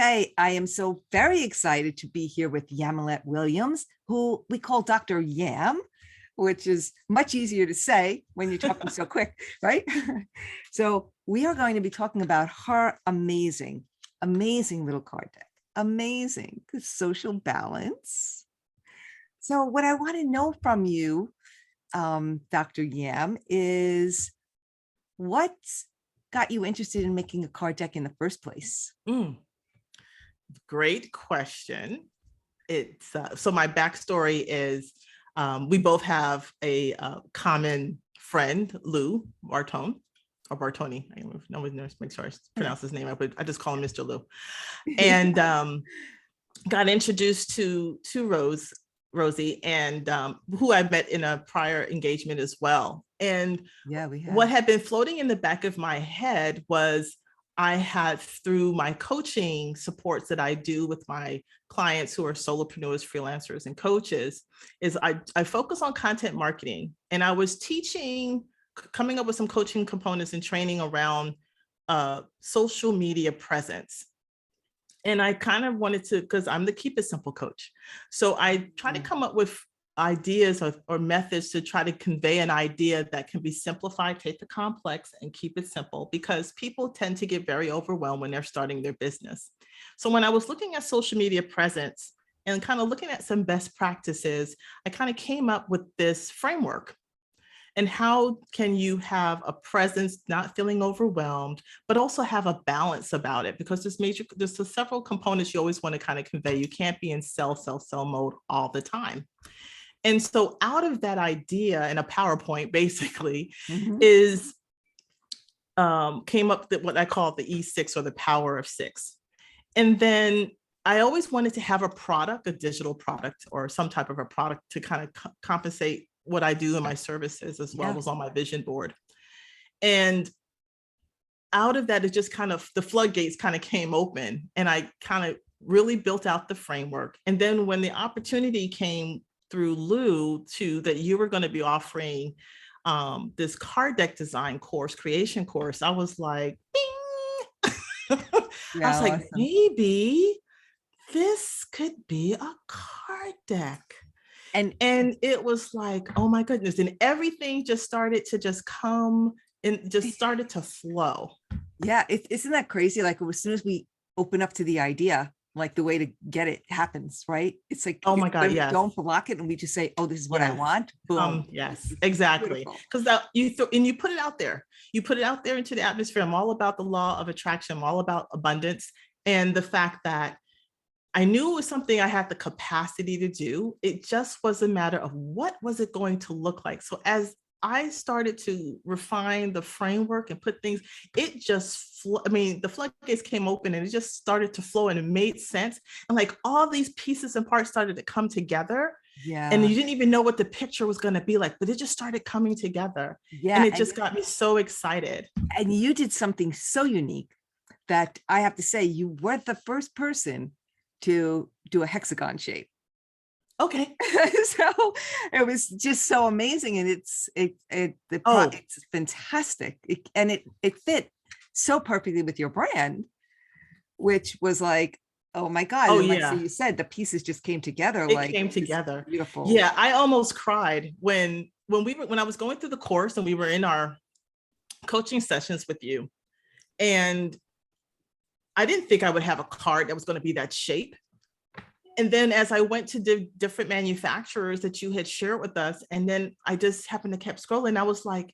Hey, I am so very excited to be here with Yamilette Williams, who we call Dr. Yam, which is much easier to say when you're talking so quick, right? So we are going to be talking about her amazing little card deck. Amazing social balance. So what I want to know from you, Dr. Yam, is what got you interested in making a card deck in the first place? Great question. It's so my backstory is we both have a common friend, Lou Bartone or Bartoni. I don't know, make sure I pronounce his name, but I just call him Mr. Lou. And got introduced to Rosie, and who I met in a prior engagement as well. And what had been floating in the back of my head was I had, through my coaching supports that I do with my clients who are solopreneurs, freelancers, and coaches, is I focus on content marketing. And I was coming up with some coaching components and training around social media presence. And I kind of wanted to, because I'm the keep it simple coach. So I try to come up with ideas or methods to try to convey an idea that can be simplified, take the complex and keep it simple, because people tend to get very overwhelmed when they're starting their business. So when I was looking at social media presence and kind of looking at some best practices, I kind of came up with this framework. And how can you have a presence, not feeling overwhelmed, but also have a balance about it? Because there's several components you always want to kind of convey. You can't be in sell mode all the time. And so out of that idea in a PowerPoint, basically, is came up with what I call the E6, or the power of 6. And then I always wanted to have a product, a digital product, or some type of a product to kind of compensate what I do in my services, as well as on my vision board. And out of that, it just kind of, the floodgates kind of came open, and I kind of really built out the framework. And then when the opportunity came through Lou that you were going to be offering this card deck design course, creation course, I was like, bing! I was like, awesome. Maybe this could be a card deck. And it was like, oh my goodness. And everything just started to just come and just started to flow. Yeah. Isn't that crazy? Like, as soon as we open up to the idea, like the way to get it happens, right? It's like, oh my God, yes. Don't block it, and we just say, oh, this is what I want. Boom. Yes, exactly. Because you put it out there. You put it out there into the atmosphere. I'm all about the law of attraction. I'm all about abundance. And the fact that I knew it was something I had the capacity to do. It just was a matter of what was it going to look like. So as I started to refine the framework and put things, it just, the floodgates came open, and it just started to flow, and it made sense. And like all these pieces and parts started to come together. Yeah. And you didn't even know what the picture was going to be like, but it just started coming together. Yeah. And it just got me so excited. And you did something so unique that I have to say, you were the first person to do a hexagon shape. Okay. So it was just so amazing. And it's fantastic. It fit so perfectly with your brand, which was like, oh my God. Oh, and like yeah. you said, the pieces just came together. It came together. Beautiful. Yeah. I almost cried when I was going through the course and we were in our coaching sessions with you. And I didn't think I would have a card that was going to be that shape. And then as I went to different manufacturers that you had shared with us, and then I just happened to keep scrolling, I was like,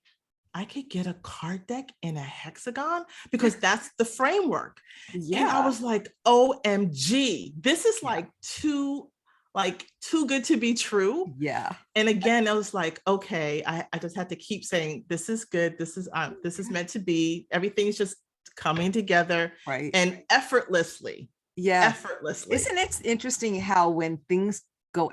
I could get a card deck in a hexagon, because that's the framework. Yeah. And I was like, OMG, this is like too good to be true. Yeah. And again, I was like, okay, I just had to keep saying, this is good. This is meant to be. Everything's just coming together, right? And effortlessly. Yeah. Effortlessly. Isn't it interesting how when things go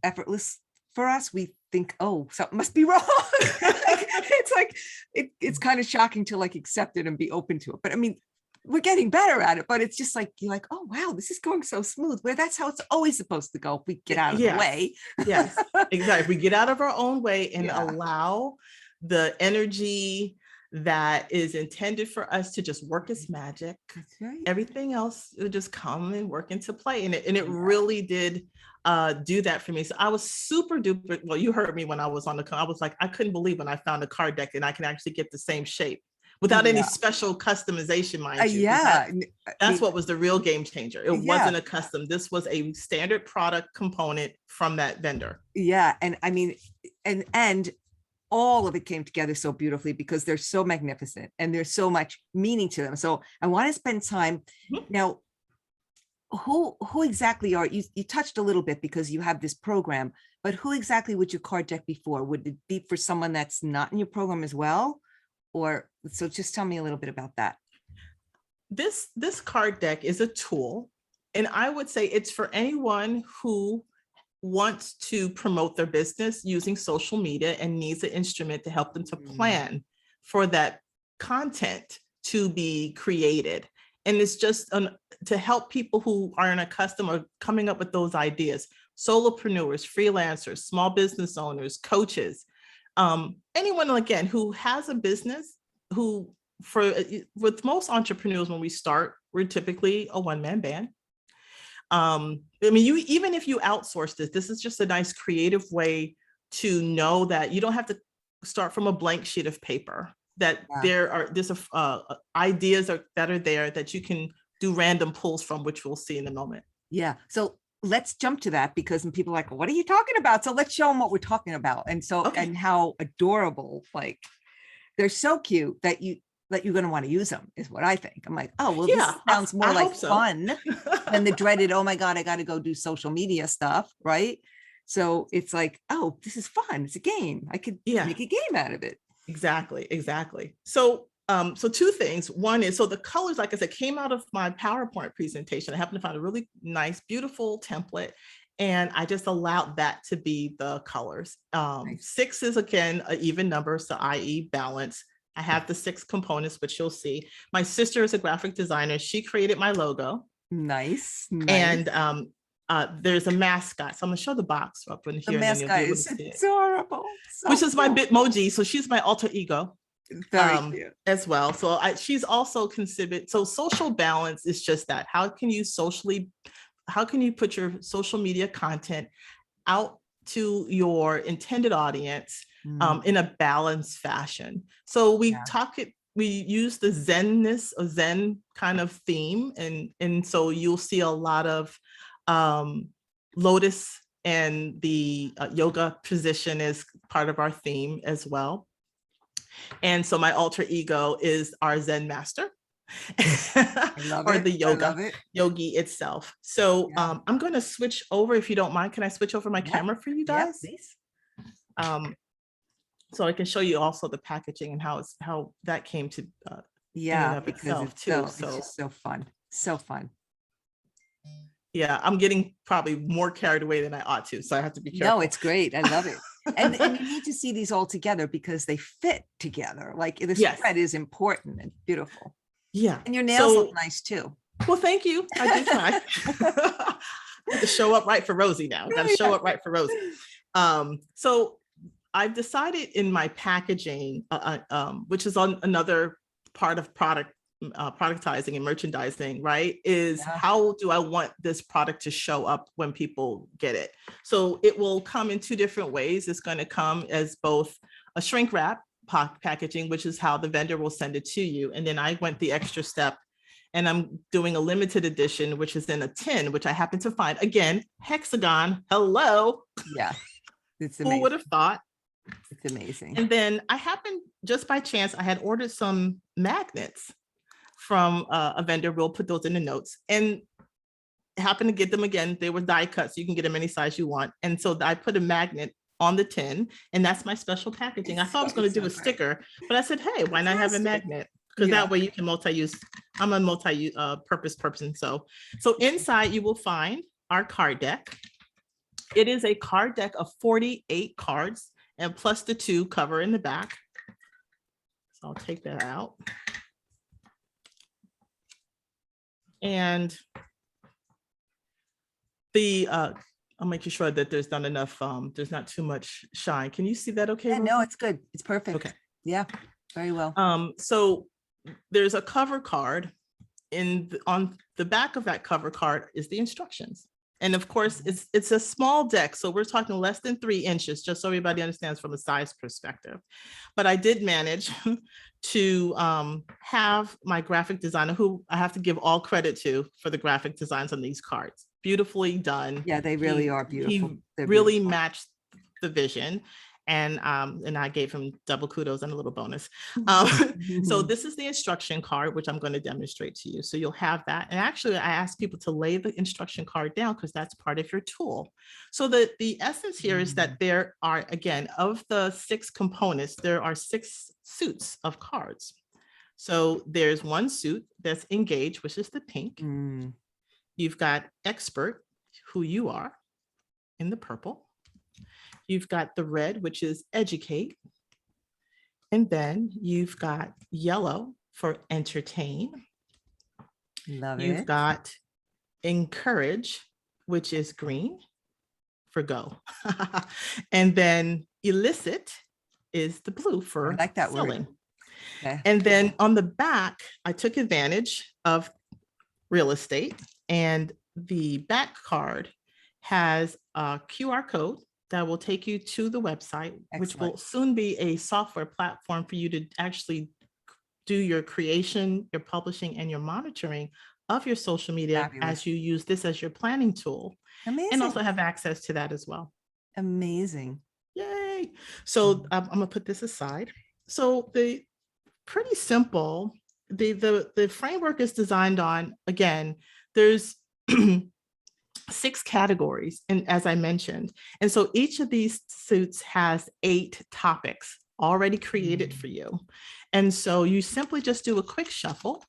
effortless for us, we think, oh, something must be wrong. It's like, it's kind of shocking to like accept it and be open to it. But I mean, we're getting better at it, but it's just like, you're like, oh, wow, this is going so smooth, where that's how it's always supposed to go. If we get out of the way. Yes, exactly. If we get out of our own way and allow the energy, that is intended for us to just work its magic. That's right. Everything else will just come and work into play. And it really did do that for me. So I was super duper, well, you heard me when I was on I was like, I couldn't believe when I found a card deck and I can actually get the same shape without any special customization, mind you. That's what was the real game changer. It wasn't a custom. This was a standard product component from that vendor. Yeah. And I mean, and all of it came together so beautifully because they're so magnificent and there's so much meaning to them. So I want to spend time now. Who exactly are you? You touched a little bit because you have this program, but who exactly would your card deck be for? Would it be for someone that's not in your program as well? Or so just tell me a little bit about that. This card deck is a tool, and I would say it's for anyone who wants to promote their business using social media and needs an instrument to help them to plan for that content to be created. And it's just to help people who aren't accustomed or coming up with those ideas, solopreneurs, freelancers, small business owners, coaches, anyone, again, who has a business, with most entrepreneurs, when we start, we're typically a one-man band. I mean, even if you outsource this is just a nice creative way to know that you don't have to start from a blank sheet of paper, that there's ideas that are there that you can do random pulls from, which we'll see in a moment. Yeah. So let's jump to that, because when people are like, what are you talking about? So let's show them what we're talking about. And so, and how adorable, like they're so cute that you're going to want to use them is what I think. I'm like, oh, well, this sounds more like fun than the dreaded, oh my God, I got to go do social media stuff. Right. So it's like, oh, this is fun. It's a game. I could make a game out of it. Exactly. So two things. One is, so the colors, like I said, came out of my PowerPoint presentation. I happened to find a really nice, beautiful template, and I just allowed that to be the colors. Nice. 6 is, again, an even number, so i.e. balance. I have the 6 components, which you'll see. My sister is a graphic designer. She created my logo. Nice. And there's a mascot. So I'm gonna show the box up in here. The mascot is adorable. So which is my Bitmoji. So she's my alter ego. Very cute. As well. So she's also considered, so social balance is just that. How can you put your social media content out to your intended audience in a balanced fashion? So we use the Zenness or Zen kind of theme. And so you'll see a lot of lotus, and the yoga position is part of our theme as well. And so my alter ego is our Zen master or the yogi itself. So I'm going to switch over, if you don't mind. Can I switch over my camera for you guys? Please. So I can show you also the packaging and how that came to because it's just so fun. So fun. Yeah, I'm getting probably more carried away than I ought to, so I have to be careful. No, it's great. I love it. And you need to see these all together because they fit together. Like the spread is important and beautiful. Yeah. And your nails look nice too. Well, thank you. I did try. I have to show up right for Rosie now. Got to show up right for Rosie. So I've decided in my packaging, which is on another part of productizing and merchandising, right, is how do I want this product to show up when people get it? So it will come in 2 different ways. It's going to come as both a shrink wrap packaging, which is how the vendor will send it to you. And then I went the extra step, and I'm doing a limited edition, which is in a tin, which I happen to find, again, hexagon. Hello. Yeah. It's amazing. Who would have thought? It's amazing. And then I happened, just by chance, I had ordered some magnets from a vendor. We'll put those in the notes, and happened to get them again. They were die cut, so you can get them any size you want. And so I put a magnet on the tin, and that's my special packaging. I thought I was going to do a sticker, but I said, hey, why not have a magnet? Because that way you can multi-use. I'm a multi-purpose person. So inside you will find our card deck. It is a card deck of 48 cards, and plus the 2 cover in the back. So I'll take that out. And I'll make sure that there's not enough, there's not too much shine. Can you see that okay? Yeah, no, it's good. It's perfect. Okay. Yeah. Very well. So there's a cover card on the back of that cover card is the instructions. And of course, it's a small deck. So we're talking less than 3 inches, just so everybody understands from a size perspective. But I did manage to have my graphic designer, who I have to give all credit to for the graphic designs on these cards. Beautifully done. Yeah, they really are beautiful. He They're really beautiful. matched the vision. And I gave him double kudos and a little bonus. So this is the instruction card, which I'm going to demonstrate to you. So you'll have that. And actually, I ask people to lay the instruction card down because that's part of your tool. So the essence here is that there are, again, of the 6 components, there are 6 suits of cards. So there's one suit that's engaged, which is the pink. You've got expert, who you are, in the purple. You've got the red, which is educate. And then you've got yellow for entertain. Love You've it. got encourage, which is green for go. And then elicit is the blue for I like that selling. word. Okay. And then on the back, I took advantage of real estate, and the back card has a QR code that will take you to the website, which will Excellent. soon be a software platform for you to actually do your creation, your publishing, and your monitoring of your social media Fabulous. as you use this as your planning tool. Amazing. And also have access to that as well. Amazing. Yay. So I'm gonna put this aside. So the pretty simple, the framework is designed on, again, there's 6 categories, and as I mentioned, and so each of these suits has 8 topics already created for you. And so you simply just do a quick shuffle,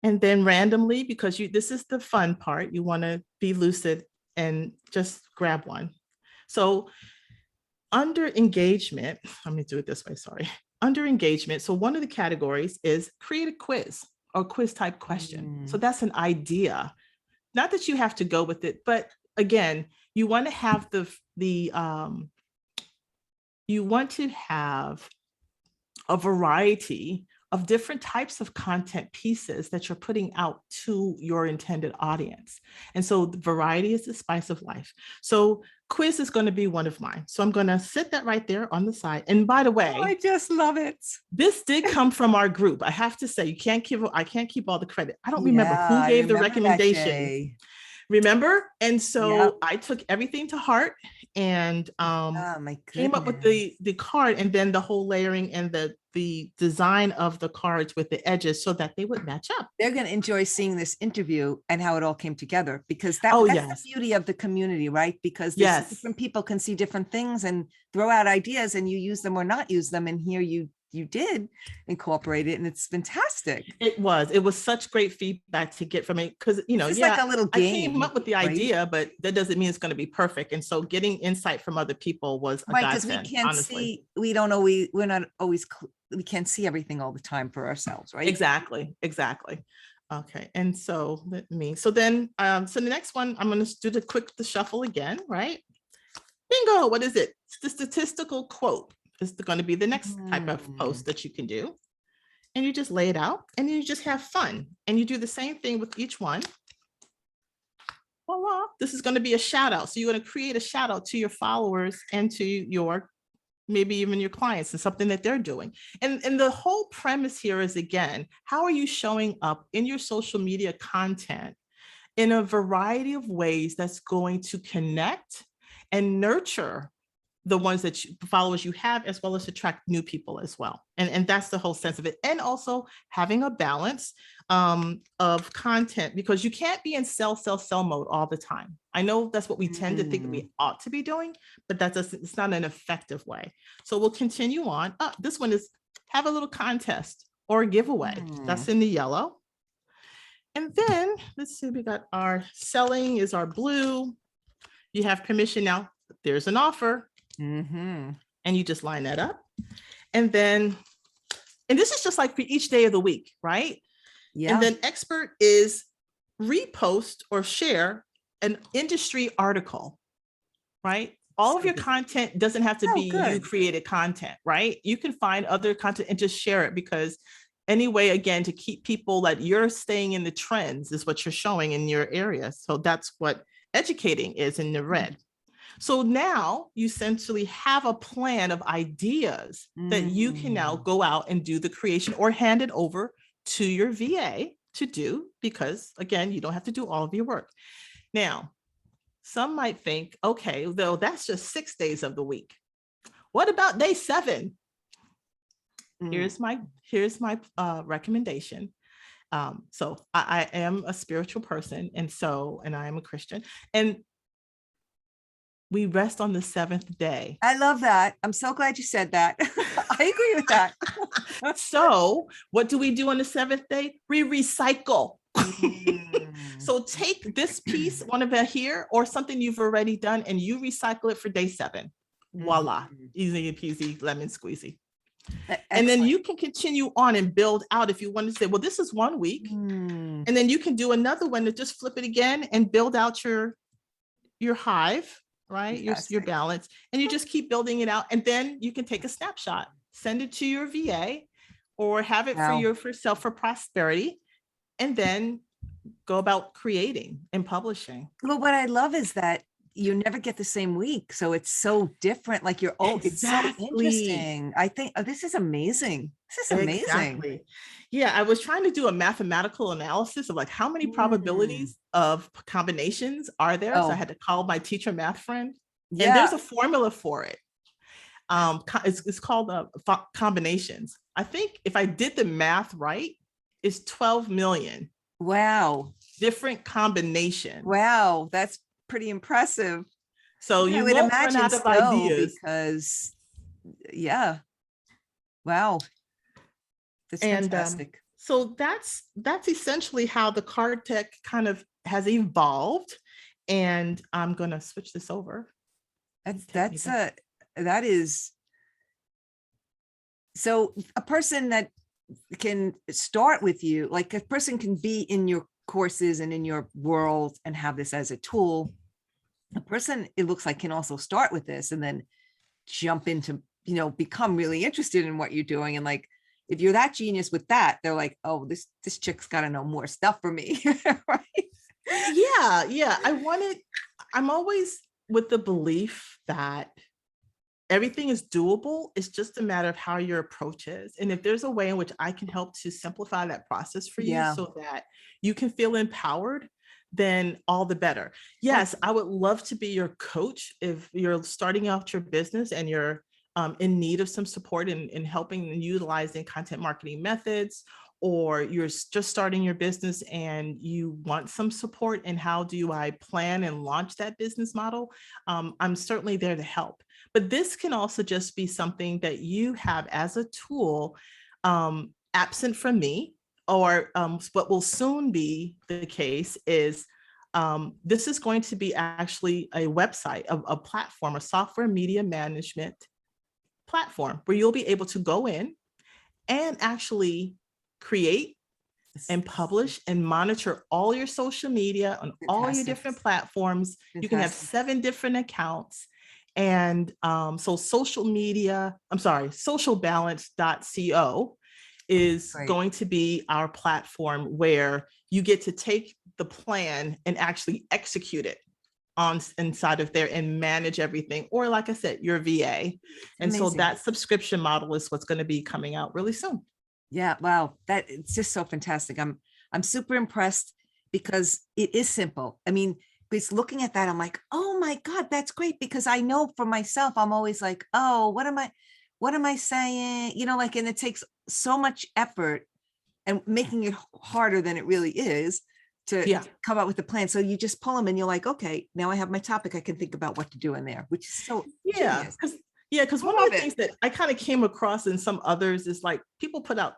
and then randomly, because this is the fun part, you want to be lucid and just grab one. So under engagement, let me do it this way, sorry. Under engagement, so one of the categories is create a quiz or quiz type question. So that's an idea. Not that you have to go with it, but again, you want to have you want to have a variety of different types of content pieces that you're putting out to your intended audience. And so the variety is the spice of life. So quiz is going to be one of mine. So I'm going to sit that right there on the side. And by the way, I just love it. This did come from our group. I have to say, I can't keep all the credit. I don't remember who gave the recommendation. Remember? And so I took everything to heart and came up with the card, and then the whole layering and the design of the cards with the edges so that they would match up. They're going to enjoy seeing this interview and how it all came together, because that's the beauty of the community, right? Because different people can see different things and throw out ideas, and you use them or not use them. And here you did incorporate it, and it's fantastic. It was such great feedback to get from it, because it's like a little game. I came up with the idea, but that doesn't mean it's going to be perfect. And so getting insight from other people was a godsend, because we can't see, we can't see everything all the time for ourselves, right? Exactly. Okay, and so so then so the next one, I'm going to do the shuffle again, right? Bingo. What is it? It's the statistical quote. Is going to be the next type of post that you can do. And you just lay it out, and you just have fun. And you do the same thing with each one. Voila. This is going to be a shout out. So you're going to create a shout out to your followers and to your, maybe even your clients, and something that they're doing. And the whole premise here is, again, how are you showing up in your social media content in a variety of ways that's going to connect and nurture the ones that followers you have, as well as attract new people as well. And that's the whole sense of it. And also having a balance of content, because you can't be in sell mode all the time. I know that's what we tend to think that we ought to be doing, but it's not an effective way. So we'll continue on. This one is have a little contest or a giveaway. That's in the yellow. And then let's see, we got our selling is our blue. You have permission now. There's an offer. And you just line that up. And then, and this is just like for each day of the week, right? Yeah. And then expert is repost or share an industry article, right? all So of your good. content doesn't have to Oh, be you good. created content, right? You can find other content and just share it, because anyway, again, to keep people that you're staying in the trends is what you're showing in your area. So that's what educating is in the red. So now you essentially have a plan of ideas that you can now go out and do the creation or hand it over to your VA to do, because again, you don't have to do all of your work. Now, some might think, okay, though that's just 6 days of the week. What about day 7? Here's my recommendation. So I am a spiritual person, and I am a Christian, and we rest on the 7th day. I love that. I'm so glad you said that. I agree with that. So what do we do on the 7th day? We recycle. So take this piece, one of it here, or something you've already done, and you recycle it for day 7. Voila, easy peasy, lemon squeezy. And then you can continue on and build out if you want to say, well, this is 1 week. And then you can do another one to just flip it again and build out your hive, right? Your balance. And you just keep building it out. And then you can take a snapshot, send it to your VA, or have it for yourself for prosperity, and then go about creating and publishing. Well, what I love is that you never get the same week. So it's so different. Like it's so interesting. I think this is amazing. This is amazing. Exactly. Yeah, I was trying to do a mathematical analysis of like how many probabilities of combinations are there. So I had to call my teacher math friend. And there's a formula for it. It's called combinations. I think if I did the math right, it's 12 million. Wow. Different combinations. Wow, that's pretty impressive. So you won't run out of ideas. Because wow, that's fantastic. So that's essentially how the card tech kind of has evolved. And I'm going to switch this over. That is, so a person that can start with you, like a person can be in your courses and in your world and have this as a tool. A person, it looks like, can also start with this and then jump into, become really interested in what you're doing. And like, if you're that genius with that, they're like, oh, this chick's got to know more stuff for me. Right? Yeah. I'm always with the belief that everything is doable. It's just a matter of how your approach is. And if there's a way in which I can help to simplify that process for you so that you can feel empowered, then all the better. Yes, I would love to be your coach if you're starting out your business and you're in need of some support in helping and utilizing content marketing methods, or you're just starting your business and you want some support in how do I plan and launch that business model. I'm certainly there to help. But this can also just be something that you have as a tool, absent from me, or what will soon be the case is this is going to be actually a website, a platform, a software media management platform where you'll be able to go in and actually create and publish and monitor all your social media on all your different platforms. You can have 7 different accounts. And so socialbalance.co is going to be our platform where you get to take the plan and actually execute it inside of there and manage everything. Or like I said, your VA. And so that subscription model is what's going to be coming out really soon. Yeah. Wow. It's just so fantastic. I'm super impressed because it is simple. I mean, because looking at that, I'm like, oh my God, that's great. Because I know for myself, I'm always like, oh, what am I saying? And it takes so much effort and making it harder than it really is to come up with a plan. So you just pull them and you're like, okay, now I have my topic. I can think about what to do in there, which is so genius. Because one of the things that I kind of came across in some others is like people put out,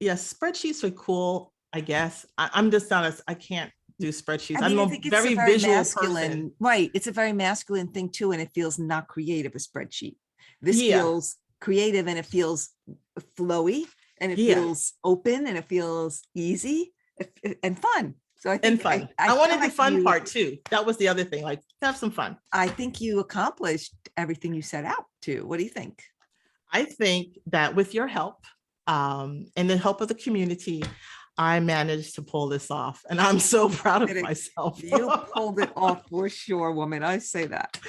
spreadsheets are cool, I guess. I'm just honest, I can't do spreadsheets. I'm a very visual person. Right. It's a very masculine thing too. And it feels not creative, a spreadsheet. This feels creative and it feels flowy and it feels open and it feels easy and fun. So I And think fun. I I feel wanted the like fun part too. That was the other thing, like have some fun. I think you accomplished everything you set out to. What do you think? I think that with your help and the help of the community, I managed to pull this off. And I'm so proud of myself. You pulled it off for sure, woman. I say that.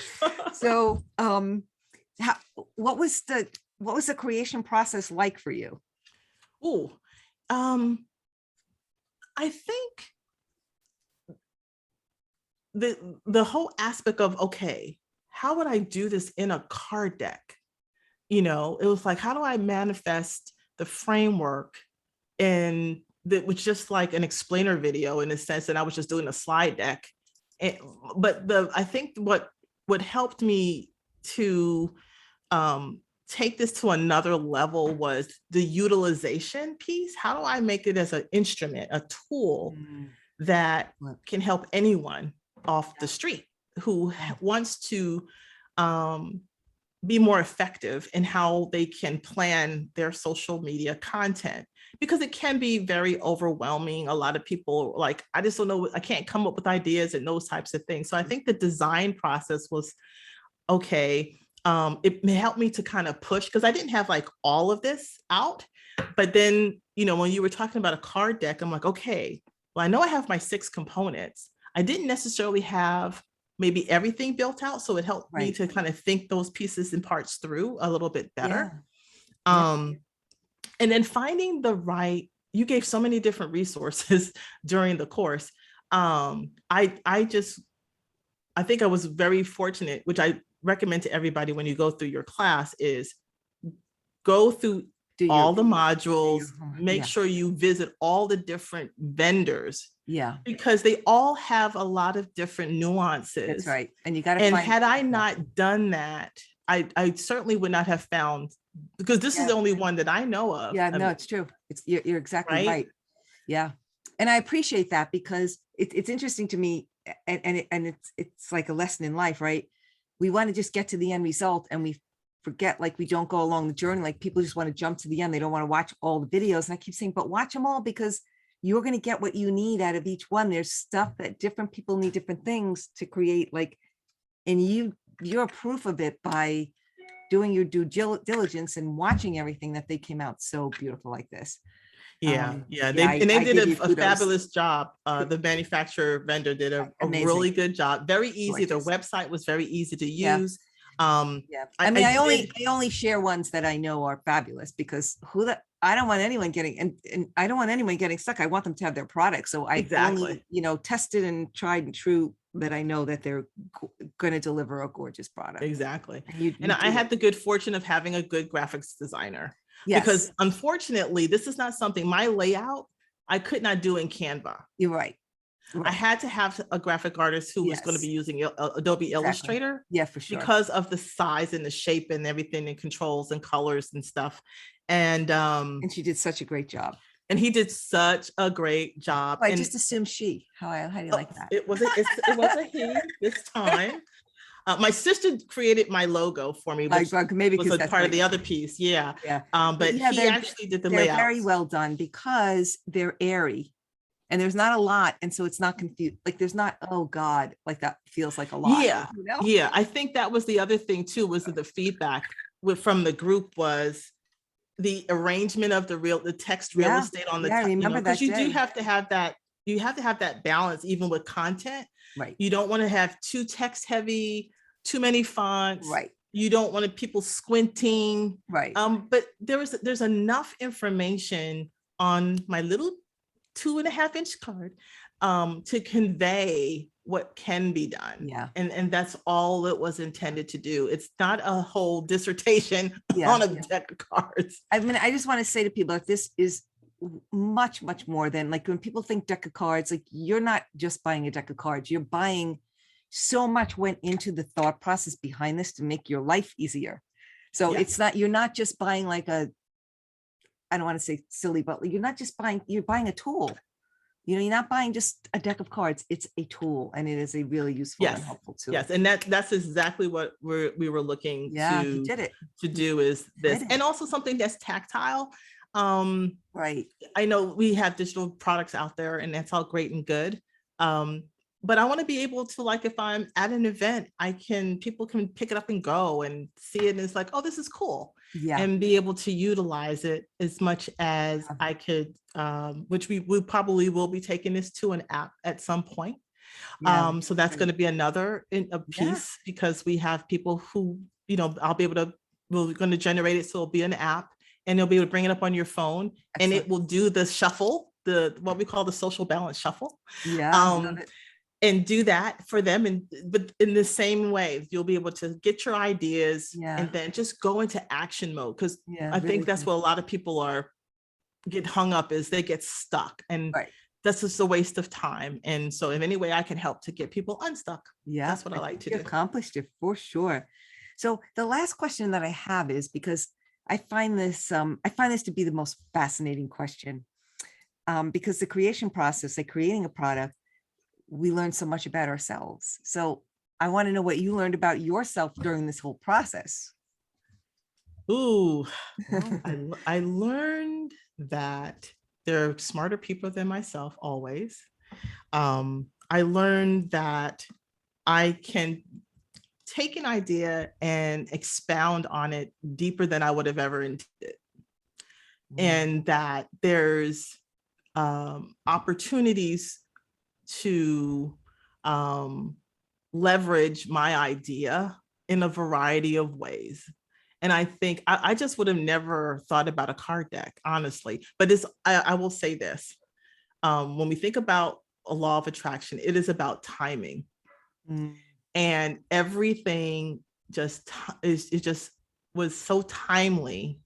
So what was the creation process like for you? Oh, I think the whole aspect of, okay, how would I do this in a card deck? You know, it was like, how do I manifest the framework? And that was just like an explainer video in the sense that I was just doing a slide deck. But I think what helped me to take this to another level was the utilization piece. How do I make it as an instrument, a tool that can help anyone off the street who wants to be more effective in how they can plan their social media content, because it can be very overwhelming. A lot of people like, I just don't know, I can't come up with ideas and those types of things. So I think the design process was okay. It helped me to kind of push, because I didn't have like all of this out. But then, you know, when you were talking about a card deck, I'm like, okay, well, I know I have my 6 components. I didn't necessarily have maybe everything built out. So it helped me to kind of think those pieces and parts through a little bit better. And then finding the right, you gave so many different resources during the course. I think I was very fortunate, which I recommend to everybody when you go through your class, is go through all the modules, make sure you visit all the different vendors. Yeah. Because they all have a lot of different nuances. That's right. And you got to And had I not done that, I certainly would not have found, because this is the only one that I know of. Yeah, no, it's true. You're exactly right. Yeah. And I appreciate that, because it's interesting to me, and it's like a lesson in life, right? We want to just get to the end result, and we forget, like, we don't go along the journey. Like, people just want to jump to the end. They don't want to watch all the videos. And I keep saying, but watch them all, because you're going to get what you need out of each one. There's stuff that different people need, different things to create, like, and you're proof of it by doing your due diligence and watching everything that they came out so beautiful like this. They did a fabulous job. The manufacturer vendor did a really good job. Very easy. Their website was very easy to use. I only share ones that I know are fabulous, because I don't want anyone getting, and I don't want anyone getting stuck. I want them to have their product. So I only, tested and tried and true that I know that they're going to deliver a gorgeous product. Exactly. And I had the good fortune of having a good graphics designer. Yes. Because unfortunately, this is not something, my layout, I could not do in Canva. You're right. I had to have a graphic artist who was going to be using Adobe Illustrator. Yeah, for sure. Because of the size and the shape and everything, and controls and colors and stuff. And she did such a great job. And he did such a great job. I just assumed she. How do you like that? It was a he this time. My sister created my logo for me, which maybe was a part of the other piece. Yeah. But he actually did the layout. They're very well done, because they're airy. And there's not a lot. And so it's not confused. Like, there's not, oh God, like that feels like a lot. Yeah. Yeah. I think that was the other thing too, was that the feedback from the group was the arrangement of the text real estate on the top. Remember that, because you do have to have that. You have to have that balance, even with content. Right. You don't want to have too text heavy, too many fonts. Right. You don't want people squinting. Right. But there's enough information on my little 2.5-inch card to convey what can be done. Yeah. And that's all it was intended to do. It's not a whole dissertation on a deck of cards. I mean, I just want to say to people that this is much, much more than, like, when people think deck of cards, like, you're not just buying a deck of cards, you're buying, so much went into the thought process behind this to make your life easier. So it's not, you're not just buying like I don't want to say silly, but you're not just buying, you're buying a tool. You're not buying just a deck of cards. It's a tool, and it is a really useful and helpful tool. Yes, and that's exactly what we were looking to do is this, and also something that's tactile. Right. I know we have digital products out there and that's all great and good. But I want to be able to, like, if I'm at an event, people can pick it up and go and see it. And it's like, oh, this is cool. Yeah. And be able to utilize it as much as I could, which we probably will be taking this to an app at some point. Yeah. So that's going to be another a Yeah. piece, because we have people who, we're going to generate it. So it'll be an app and you'll be able to bring it up on your phone and it Excellent. will do the shuffle, what we call the social balance shuffle. Yeah. Love it. And do that for them. But in the same way, you'll be able to get your ideas Yeah. and then just go into action mode. Because Yeah. I really think that's good. what a lot of people get hung up, is they get stuck. And Right. that's just a waste of time. And so if any way I can help to get people unstuck, Yeah. that's what I like to You do. accomplished it for sure. So the last question that I have is, because I find this to be the most fascinating question, because the creation process, like creating a product, we learn so much about ourselves. So I want to know what you learned about yourself during this whole process. Ooh, well, I learned that there are smarter people than myself always. I learned that I can take an idea and expound on it deeper than I would have ever intended. And that there's opportunities to leverage my idea in a variety of ways. And I think I just would have never thought about a card deck, honestly. But I will say this. When we think about a law of attraction, it is about timing. And everything just was so timely.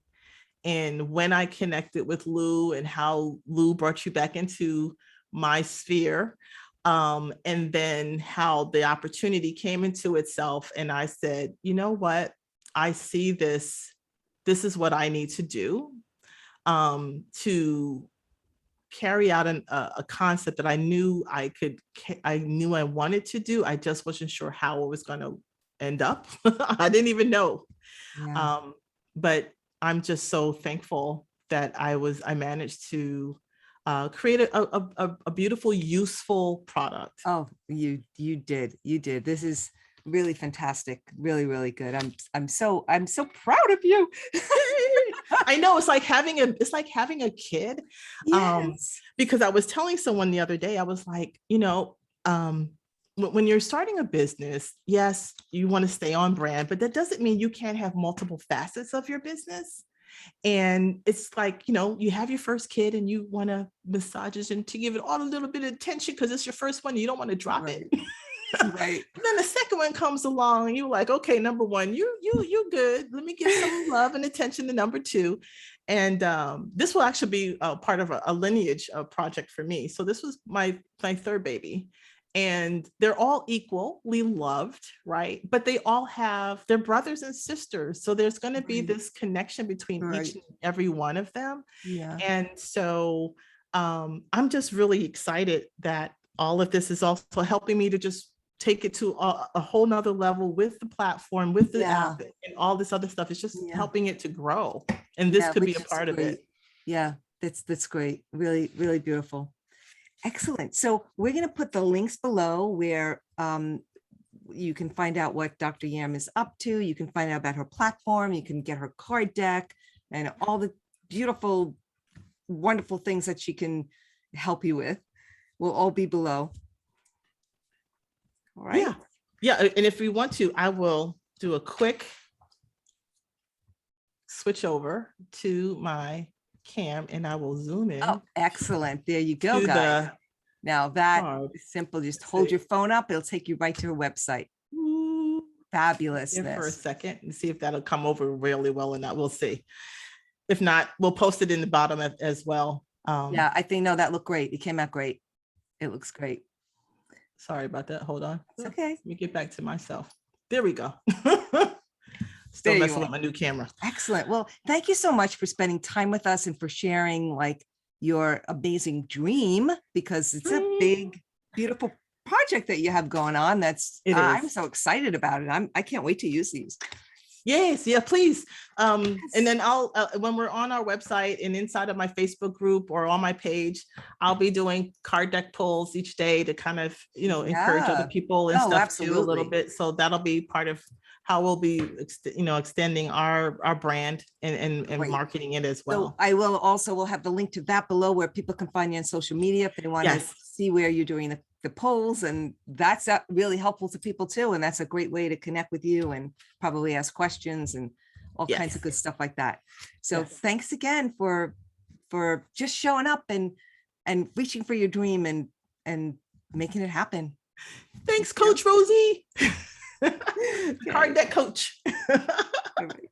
And when I connected with Lou and how Lou brought you back into my sphere, and then how the opportunity came into itself. And I said, you know what? I see this. This is what I need to do to carry out a concept that I knew I wanted to do. I just wasn't sure how it was going to end up. I didn't even know. Yeah. But I'm just so thankful that I managed to create a beautiful, useful product. Oh, you did. This is really fantastic. Really, really good. I'm so proud of you. I know, it's like having a kid. Yes. Because I was telling someone the other day, I was like, when you're starting a business, yes, you want to stay on brand, but that doesn't mean you can't have multiple facets of your business. And it's like, you have your first kid and you want to massage it and to give it all a little bit of attention because it's your first one. You don't want to drop Right. it. Right. Then the second one comes along and you're like, okay, number one, you good. Let me give some love and attention to number two. And this will actually be a part of a lineage project for me. So this was my third baby. And they're all equally loved, right? But they all have their brothers and sisters. So there's going to be this connection between each and every one of them. Yeah. And so I'm just really excited that all of this is also helping me to just take it to a whole nother level with the platform, with the app and all this other stuff. It's just helping it to grow. And this could be a part of it. Yeah, that's great. Really, really beautiful. Excellent. So we're going to put the links below where you can find out what Dr. Yam is up to. You can find out about her platform. You can get her card deck and all the beautiful, wonderful things that she can help you with. Will all be below. All right. Yeah. And if we want to, I will do a quick switch over to my cam and I will zoom in. Oh, excellent. There you go, guys. Now that is simple. Just hold your phone up. It'll take you right to her website. Fabulous. For a second and see if that'll come over really well or not. We'll see. If not, we'll post it in the bottom as well. Yeah, I think, no, that looked great. It came out great. It looks great. Sorry about that. Hold on. It's okay. Let me get back to myself. There we go. Still messing with my new camera. Excellent. Well, thank you so much for spending time with us and for sharing like your amazing dream, because it's a big, beautiful project that you have going on. I'm so excited about it. I can't wait to use these. Yes, yeah, please. And then I'll when we're on our website and inside of my Facebook group or on my page, I'll be doing card deck pulls each day to kind of, encourage other Yeah. people and Oh, stuff too a little absolutely. bit. So that'll be part of how we'll be, extending our brand and Great. marketing it as So well. I will have the link to that below where people can find you on social media if they want to Yes. see where you're doing the polls. And that's really helpful to people too. And that's a great way to connect with you and probably ask questions and all kinds of Yes. good stuff like that. So Yes. thanks again for just showing up and reaching for your dream and making it happen. Thanks, You know? Coach Rosie. Okay. Card deck coach. All right.